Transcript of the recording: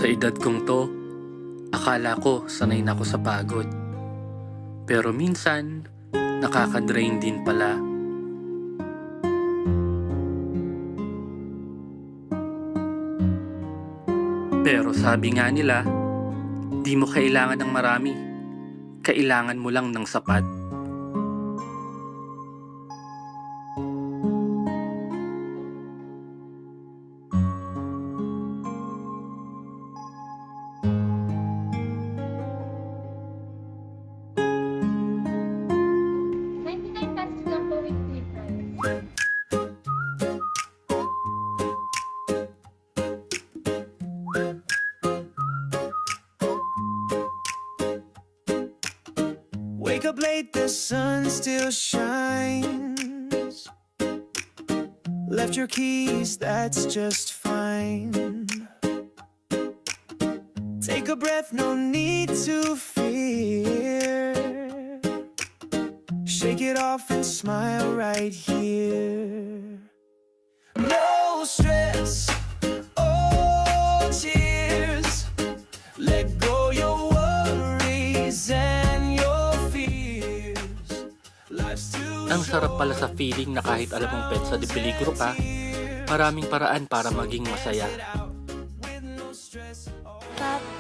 Sa edad kong to, akala ko sanay na ako sa pagod. Pero minsan, nakaka-drain din pala. Pero sabi nga nila, di mo kailangan ng marami. Kailangan mo lang ng sapat. ₱99 lang po weekly price. Wake up late, the sun still shines. Left your keys, that's just fine. Take a breath, no need to fear. Shake it off and smile right here. No stress, oh cheers. Let go your worries and your fears. Life's too Ang sarap pala sa feeling na kahit alam mong petsa de peligro ka, maraming paraan para maging masaya. with no stress. Cut.